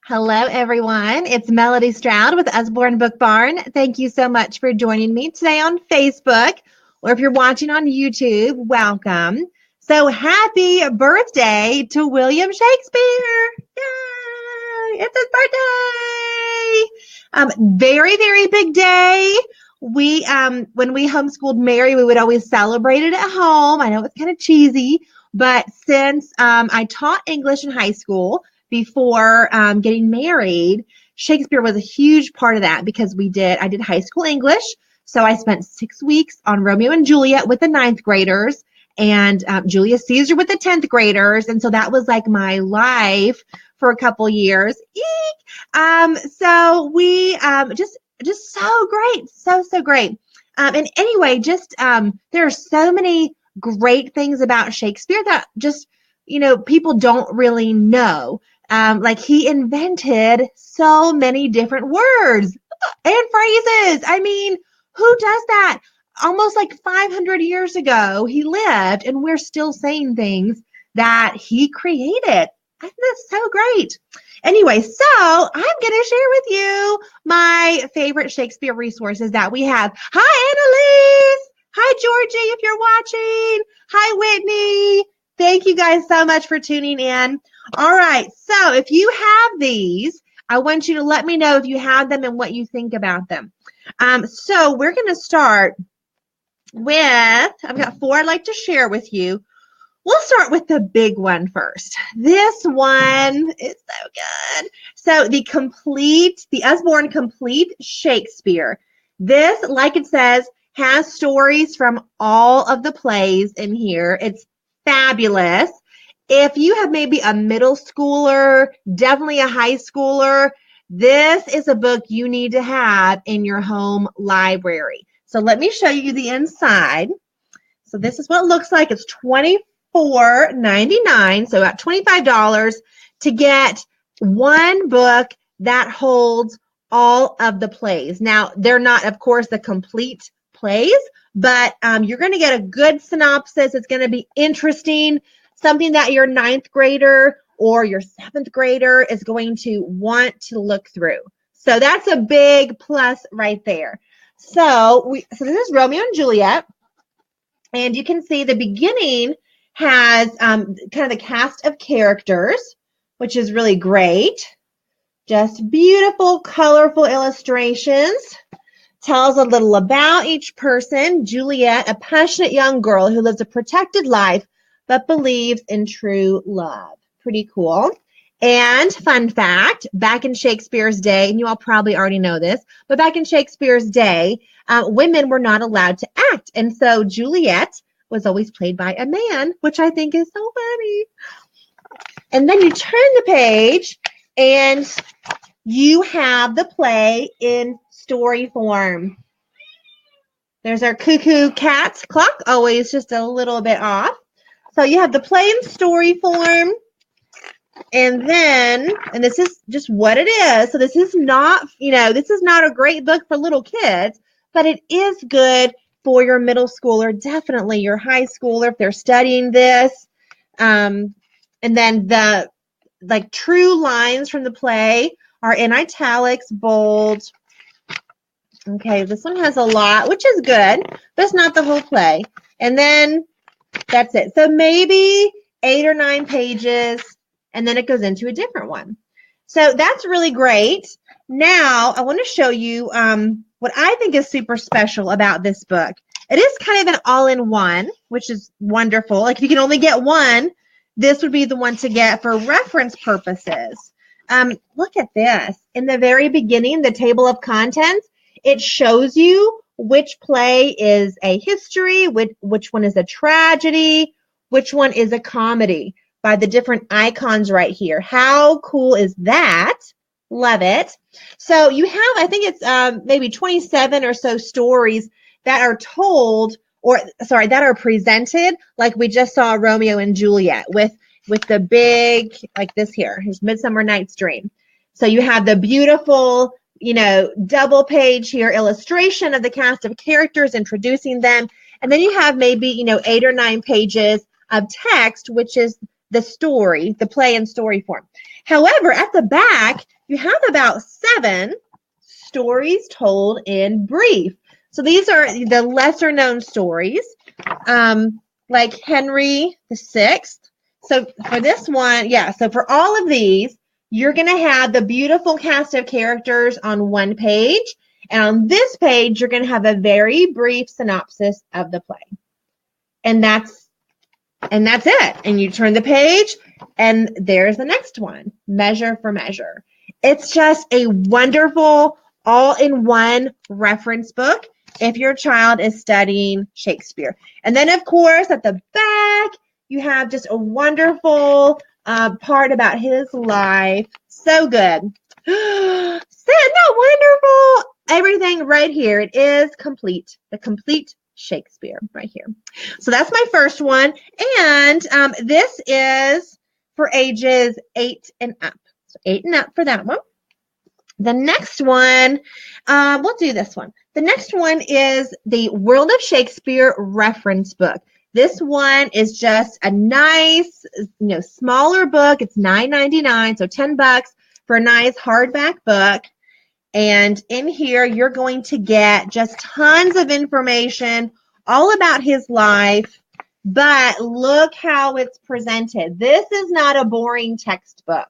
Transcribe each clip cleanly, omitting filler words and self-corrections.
Hello, everyone. It's Melody Stroud with Usborne Book Barn. Thank you so much for joining me today on Facebook, or if you're watching on YouTube, welcome. So happy birthday to William Shakespeare. Yay! It's his birthday. Very, very big day. When we homeschooled Mary, we would always celebrate it at home. I know it's kind of cheesy, but since I taught English in high school, before getting married, Shakespeare was a huge part of that because I did high school English. So I spent 6 weeks on Romeo and Juliet with the ninth graders and Julius Caesar with the 10th graders. And so that was like my life for a couple years. Eek! So we just so great. So great. And anyway, there are so many great things about Shakespeare that people don't really know. Like he invented so many different words and phrases. I mean, who does that? Almost like 500 years ago, he lived and we're still saying things that he created. I think that's so great. Anyway, so I'm going to share with you my favorite Shakespeare resources that we have. Hi, Annalise. Hi, Georgie, if you're watching. Hi, Whitney. Thank you guys so much for tuning in. All right, so if you have these, I want you to let me know if you have them and what you think about them. So we're going to start with, I've got 4 I'd like to share with you. We'll start with the big one first. This one is so good. So the Usborne Complete Shakespeare. This, like it says, has stories from all of the plays in here. It's fabulous. If you have maybe a middle schooler, definitely a high schooler, this is a book you need to have in your home library. So let me show you the inside. So this is what it looks like. It's $24.99, so about $25 to get one book that holds all of the plays. Now, they're not, of course, the complete plays, but you're going to get a good synopsis. It's going to be interesting, something that your 9th grader or your 7th grader is going to want to look through. So that's a big plus right there. So this is Romeo and Juliet, and you can see the beginning has kind of the cast of characters, which is really great. Just beautiful, colorful illustrations. Tells a little about each person. Juliet, a passionate young girl who lives a protected life but believes in true love. Pretty cool. And fun fact, back in Shakespeare's day, and you all probably already know this, but back in Shakespeare's day, women were not allowed to act. And so Juliet was always played by a man, which I think is so funny. And then you turn the page and you have the play in story form. There's our cuckoo cat's clock, always just a little bit off. So you have the play in story form, and this is just what it is. So this is not a great book for little kids, but it is good for your middle schooler, definitely your high schooler if they're studying this. And then the true lines from the play are in italics, bold. Okay, this one has a lot, which is good, but it's not the whole play. And then that's it. So maybe 8 or 9 pages, and then it goes into a different one. So that's really great. Now I want to show you what I think is super special about this book. It is kind of an all-in-one, which is wonderful. Like if you can only get one, this would be the one to get for reference purposes. Look at this. In the very beginning, the table of contents, it shows you which play is a history, which one is a tragedy, which one is a comedy by the different icons right here. How cool is that? Love it. So you have, I think it's maybe 27 or so stories that are told, that are presented, like we just saw Romeo and Juliet with the big, like this here. Here's Midsummer Night's Dream. So you have the beautiful, double page here illustration of the cast of characters, introducing them. And then you have maybe, 8 or 9 pages of text, which is the story, the play in story form. However, at the back, you have about 7 stories told in brief. So these are the lesser known stories, like Henry VI. So for this one, so for all of these, you're going to have the beautiful cast of characters on one page. And on this page, you're going to have a very brief synopsis of the play. And that's it. And you turn the page, and there's the next one, Measure for Measure. It's just a wonderful all-in-one reference book if your child is studying Shakespeare. And then, of course, at the back, you have just a wonderful part about his life. So good. Isn't that wonderful? Everything right here. It is complete. The complete Shakespeare right here. So that's my first one. And this is for ages 8 and up. So 8 and up for that one. The next one, we'll do this one. The next one is the World of Shakespeare reference book. This one is just a nice, smaller book. It's $9.99, so $10 for a nice hardback book. And in here, you're going to get just tons of information all about his life. But look how it's presented. This is not a boring textbook.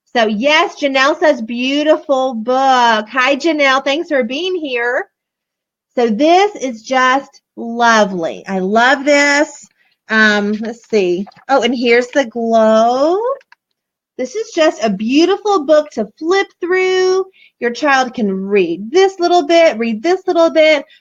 So yes, Janelle says, beautiful book. Hi, Janelle. Thanks for being here. So this is just lovely. I love this. Let's see. Oh, and here's the globe. This is just a beautiful book to flip through. Your child can read this little bit,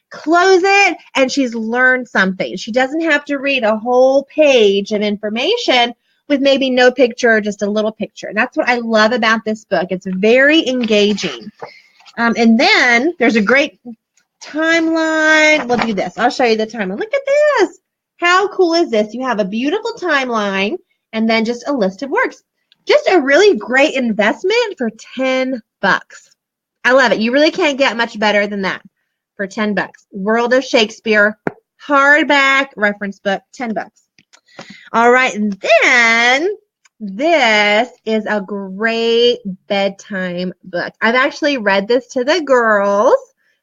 close it, and she's learned something. She doesn't have to read a whole page of information with maybe no picture or just a little picture. That's what I love about this book. It's very engaging. And then there's a great timeline. We'll do this. I'll show you the timeline. Look at this. How cool is this? You have a beautiful timeline and then just a list of works. Just a really great investment for $10. I love it. You really can't get much better than that for $10. World of Shakespeare, hardback reference book, $10. All right, and then this is a great bedtime book. I've actually read this to the girls.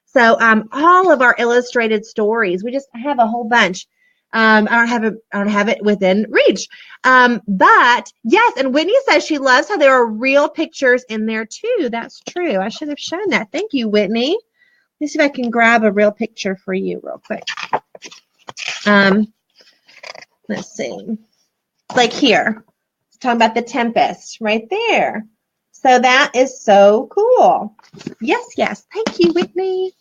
So all of our illustrated stories, I have a whole bunch. I don't have it within reach. But yes, and Whitney says she loves how there are real pictures in there too. That's true. I should have shown that. Thank you, Whitney. Let me see if I can grab a real picture for you real quick. Let's see. Like here. It's talking about the Tempest right there. So that is so cool. Yes. Thank you, Whitney.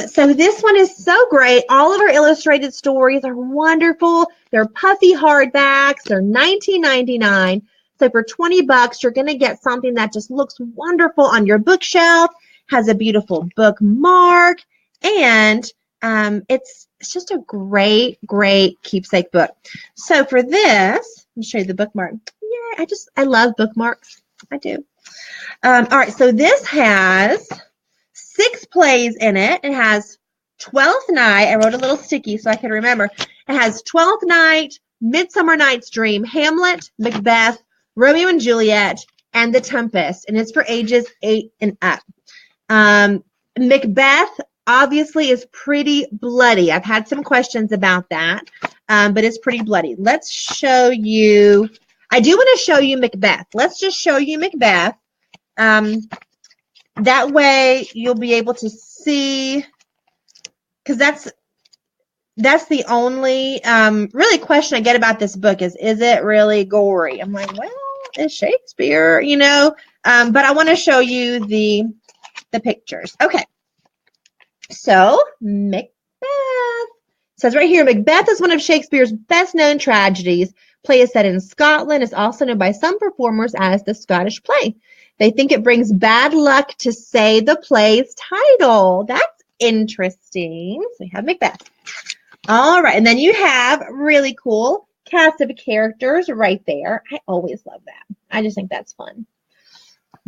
So this one is so great. All of our illustrated stories are wonderful. They're puffy hardbacks. They're $19.99. So for $20, you're going to get something that just looks wonderful on your bookshelf, has a beautiful bookmark, and it's just a great keepsake book. So for this, let me show you the bookmark. Yeah, I love bookmarks. I do. All right, so this has 6 plays in it. It has Twelfth Night. I wrote a little sticky so I can remember. It has Twelfth Night, Midsummer Night's Dream, Hamlet, Macbeth, Romeo and Juliet, and The Tempest, and it's for ages 8 and up. Macbeth obviously is pretty bloody. I've had some questions about that, but it's pretty bloody. Let's show you. I do want to show you Macbeth. Let's just show you Macbeth. That way you'll be able to see, because that's the only really question I get about this book is it really gory? I'm like, well, it's Shakespeare, but I want to show you the pictures. Okay. So Macbeth. It says right here, Macbeth is one of Shakespeare's best-known tragedies. Play is set in Scotland. It's also known by some performers as the Scottish play. They think it brings bad luck to say the play's title. That's interesting. So we have Macbeth. All right, and then you have really cool cast of characters right there. I always love that. I just think that's fun.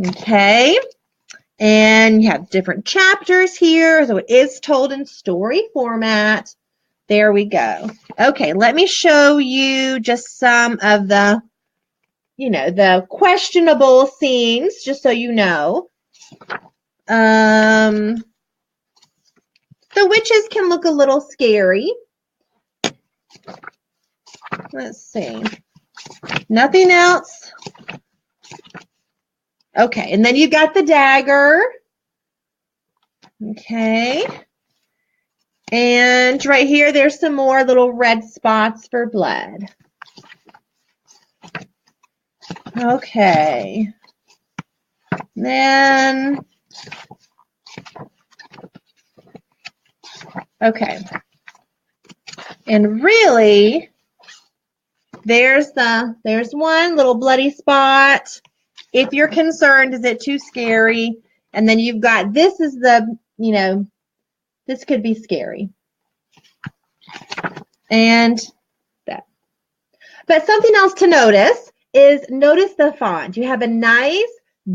Okay. And you have different chapters here. So it is told in story format. There we go. Okay, let me show you just some of the the questionable scenes, just so you know. The witches can look a little scary. Let's see. Nothing else. Okay, and then you got the dagger. Okay. And right here, there's some more little red spots for blood. Okay. Then, okay. And really, there's one little bloody spot. If you're concerned, is it too scary? And then you've got, this is the, this could be scary. And that. But something else to notice is the font. You have a nice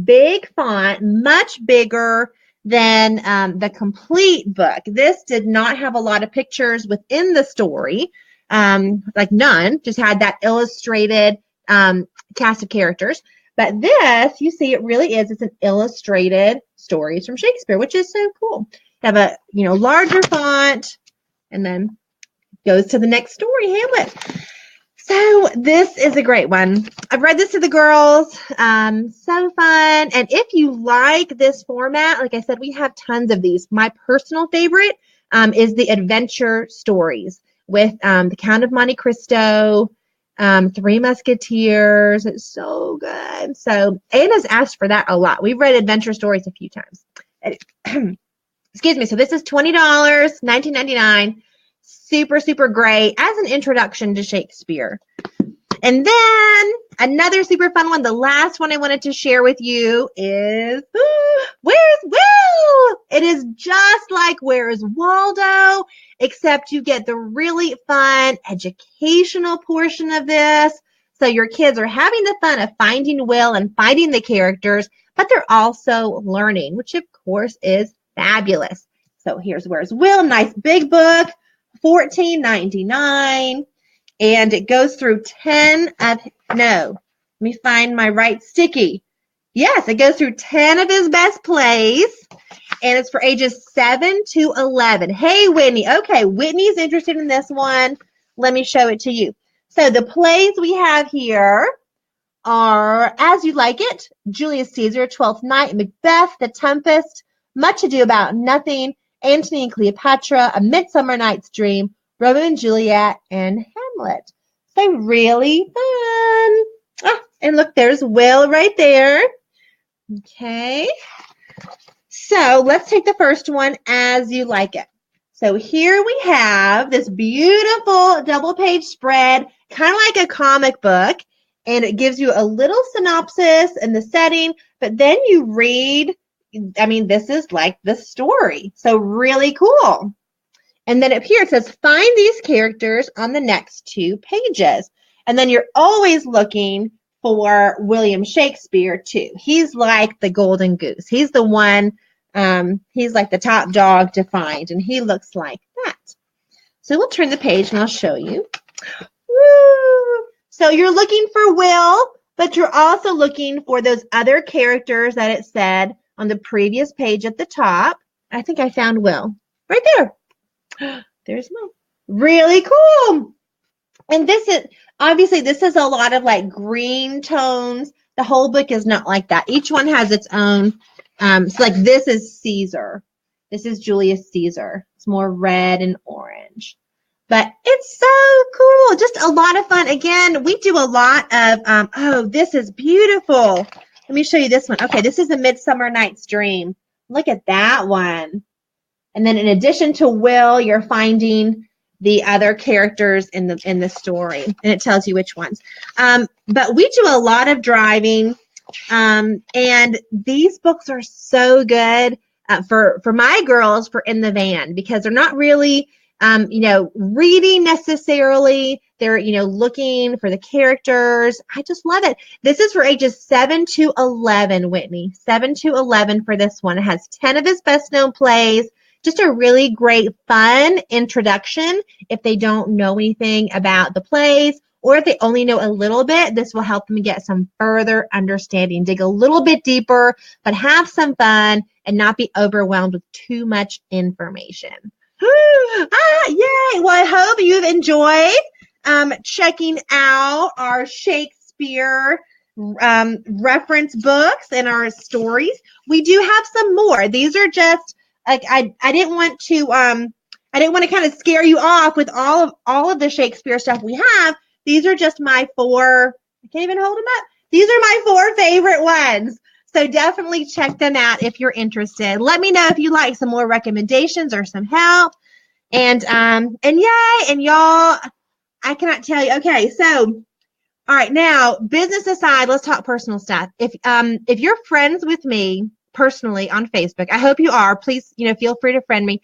big font, much bigger than the complete book. This did not have a lot of pictures within the story, like none, just had that illustrated cast of characters. But this, you see, it really is. It's an illustrated stories from Shakespeare, which is so cool. You have a larger font, and then goes to the next story, Hamlet. So this is a great one. I've read this to the girls. So fun. And if you like this format, like I said, we have tons of these. My personal favorite is the adventure stories with the Count of Monte Cristo, Three Musketeers. It's so good. So Anna's asked for that a lot. We've read adventure stories a few times. Excuse me. So this is $20, $19.99. Super, super great as an introduction to Shakespeare. And then another super fun one, the last one I wanted to share with you is Where's Will? It is just like Where's Waldo, except you get the really fun educational portion of this. So your kids are having the fun of finding Will and finding the characters, but they're also learning, which of course is fabulous. So here's Where's Will, nice big book. $14.99, and it goes through 10 of, no, let me find my right sticky. Yes, it goes through 10 of his best plays, and it's for ages 7 to 11. Hey, Whitney. Okay, Whitney's interested in this one. Let me show it to you. So the plays we have here are As You Like It, Julius Caesar, Twelfth Night, Macbeth, The Tempest, Much Ado About Nothing, Antony and Cleopatra, A Midsummer Night's Dream, Romeo and Juliet, and Hamlet. So really fun. Ah, and look, there's Will right there. Okay. So let's take the first one, As You Like It. So here we have this beautiful double-page spread, kind of like a comic book, and it gives you a little synopsis and the setting, but then you read. I mean, this is like the story. So really cool. And then up here it says, find these characters on the next 2 pages. And then you're always looking for William Shakespeare too. He's like the golden goose. He's the one, he's like the top dog to find. And he looks like that. So we'll turn the page and I'll show you. Woo! So you're looking for Will, but you're also looking for those other characters that it said on the previous page at the top. I think I found Will. Right there. There's Will. Really cool. And this is, obviously, this is a lot of like green tones. The whole book is not like that. Each one has its own. So like this is Caesar. This is Julius Caesar. It's more red and orange. But it's so cool. Just a lot of fun. Again, we do a lot of, oh, this is beautiful. Let me show you this one. Okay, this is A Midsummer Night's Dream. Look at that one. And then in addition to Will, you're finding the other characters in the story. And it tells you which ones. But we do a lot of driving. And these books are so good for my girls for in the van, because they're not really reading necessarily. They're, looking for the characters. I just love it. This is for ages 7 to 11, Whitney. 7 to 11 for this one. It has 10 of his best known plays. Just a really great, fun introduction if they don't know anything about the plays or if they only know a little bit, this will help them get some further understanding, dig a little bit deeper, but have some fun and not be overwhelmed with too much information. Yay! Well, I hope you've enjoyed checking out our Shakespeare reference books and our stories. We do have some more. These are just like I didn't want to kind of scare you off with all of the Shakespeare stuff we have. These are just my 4. I can't even hold them up. These are my 4 favorite ones. So definitely check them out if you're interested. Let me know if you like some more recommendations or some help. And yay, and y'all, I cannot tell you. Okay, so all right, now business aside, let's talk personal stuff. If you're friends with me personally on Facebook, I hope you are. Please, feel free to friend me.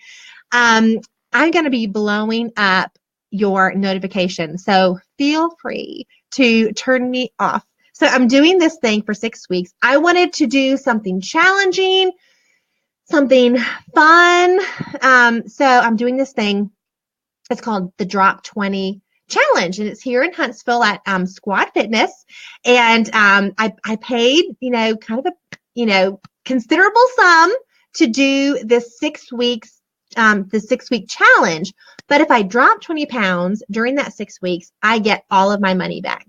I'm going to be blowing up your notifications, so feel free to turn me off. So I'm doing this thing for 6 weeks. I wanted to do something challenging, something fun. So I'm doing this thing. It's called the Drop 20 Challenge, and it's here in Huntsville at Squad Fitness. And I paid, kind of a, considerable sum to do this 6 weeks, the 6-week challenge. But if I drop 20 pounds during that 6 weeks, I get all of my money back.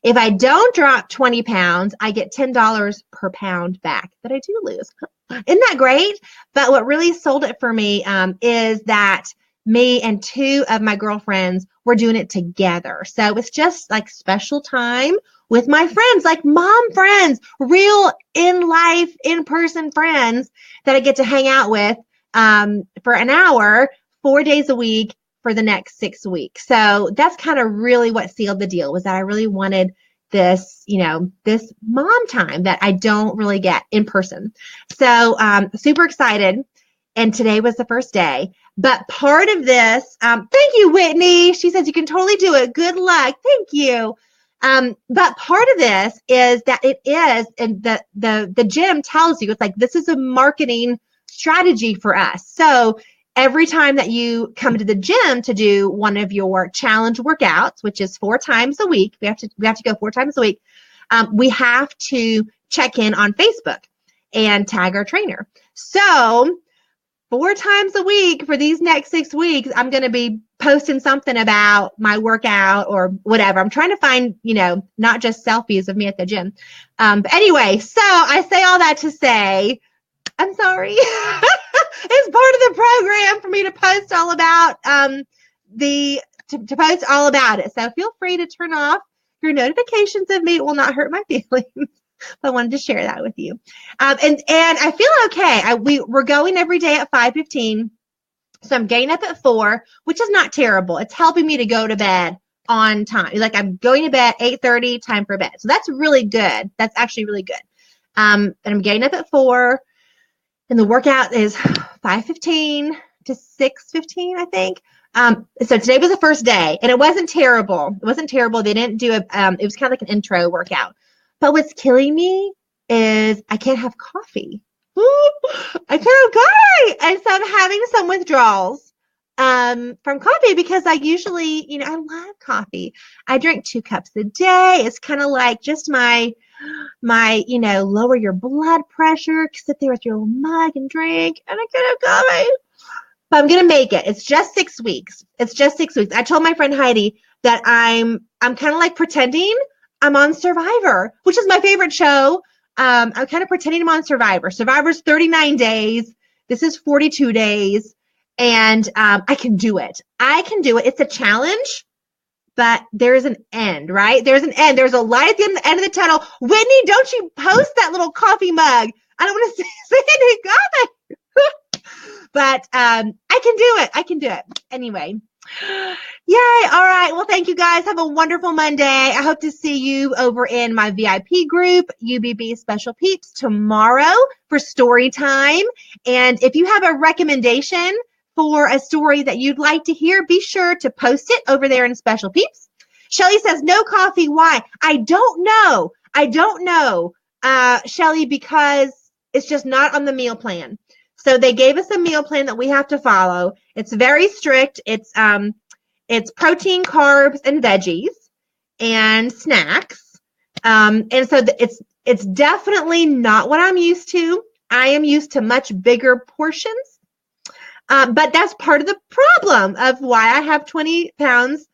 If I don't drop 20 pounds, I get $10 per pound back that I do lose. Isn't that great? But what really sold it for me is that me and 2 of my girlfriends were doing it together. So it's just like special time with my friends, like mom friends, real in life, in-person friends that I get to hang out with for an hour, 4 days a week for the next 6 weeks. So that's kind of really what sealed the deal, was that I really wanted this, this mom time that I don't really get in person. So super excited. And today was the first day. But part of this, thank you, Whitney. She says you can totally do it. Good luck. Thank you. But part of this is that it is, and the gym tells you, it's like, this is a marketing strategy for us. So every time that you come to the gym to do one of your challenge workouts, which is 4 times a week, we have to go 4 times a week. We have to check in on Facebook and tag our trainer. So 4 times a week for these next 6 weeks, I'm going to be posting something about my workout or whatever. I'm trying to find, not just selfies of me at the gym. But anyway, so I say all that to say, I'm sorry. It's part of the program for me to post all about to post all about it. So feel free to turn off your notifications of me. It will not hurt my feelings. I wanted to share that with you. And I feel okay. We're going every day at 5:15. So I'm getting up at 4, which is not terrible. It's helping me to go to bed on time. Like I'm going to bed 8:30, time for bed. So that's really good. That's actually really good. And I'm getting up at 4. And the workout is 5:15 to 6:15, I think. So today was the first day, and it wasn't terrible. It wasn't terrible. They didn't do it was kind of like an intro workout. But what's killing me is I can't have coffee. I can't have coffee. And so I'm having some withdrawals from coffee because I usually, I love coffee. I drink 2 cups a day. It's kind of like just my, lower your blood pressure, sit there with your little mug and drink, and I can't have coffee. But I'm going to make it. It's just 6 weeks. It's just 6 weeks. I told my friend Heidi that I'm kind of like pretending I'm on Survivor, which is my favorite show. I'm kind of pretending I'm on Survivor. Survivor's 39 days. This is 42 days. And I can do it. I can do it. It's a challenge, but there's an end, right? There's an end. There's a light at the end of the tunnel. Whitney, don't you post that little coffee mug. I don't want to say any coffee. But I can do it. I can do it. Anyway. Yay. All right. Well, thank you guys. Have a wonderful Monday. I hope to see you over in my VIP group, UBB Special Peeps, tomorrow for story time. And if you have a recommendation for a story that you'd like to hear, be sure to post it over there in Special Peeps. Shelly says, no coffee. Why? I don't know. Shelly, because it's just not on the meal plan. So they gave us a meal plan that we have to follow. It's very strict. It's protein, carbs, and veggies. and snacks. And so it's definitely not what I'm used to. I am used to much bigger portions. But that's part of the problem of why I have 20 pounds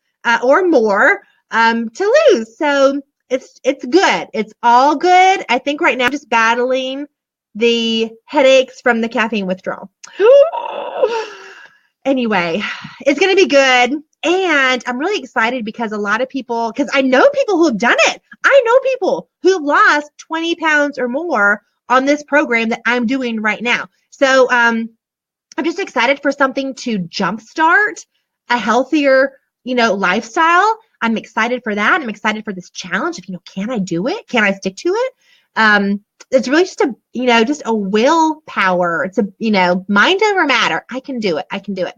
or more to lose. So it's good. It's all good. I think right now I'm just battling the headaches from the caffeine withdrawal. Anyway, it's going to be good. And I'm really excited because a lot of people, because I know people who have done it. I know people who have lost 20 pounds or more on this program that I'm doing right now. So I'm just excited for something to jumpstart a healthier, lifestyle. I'm excited for that. I'm excited for this challenge. Can I do it? Can I stick to it? It's really just just a willpower. It's mind over matter. I can do it. I can do it.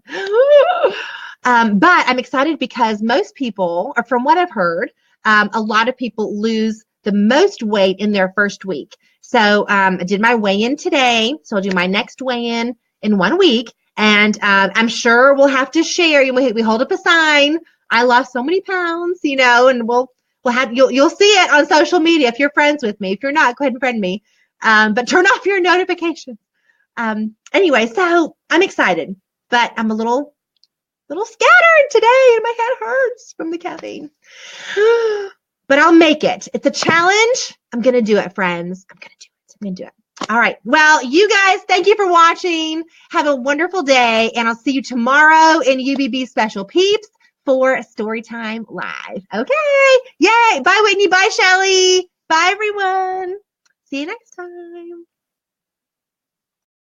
But I'm excited because most people, or from what I've heard, a lot of people lose the most weight in their first week. So I did my weigh-in today. So I'll do my next weigh-in in 1 week. And I'm sure we'll have to share. We hold up a sign. I lost so many pounds, and we'll have you'll see it on social media if you're friends with me. If you're not, go ahead and friend me. But turn off your notifications. Anyway, so I'm excited, but I'm a little scattered today, and my head hurts from the caffeine. But I'll make it. It's a challenge. I'm gonna do it, friends. I'm gonna do it. All right. Well, you guys, thank you for watching. Have a wonderful day, and I'll see you tomorrow in UBB Special Peeps for Storytime Live. Okay. Yay. Bye, Whitney. Bye, Shelly. Bye, everyone. See you next time.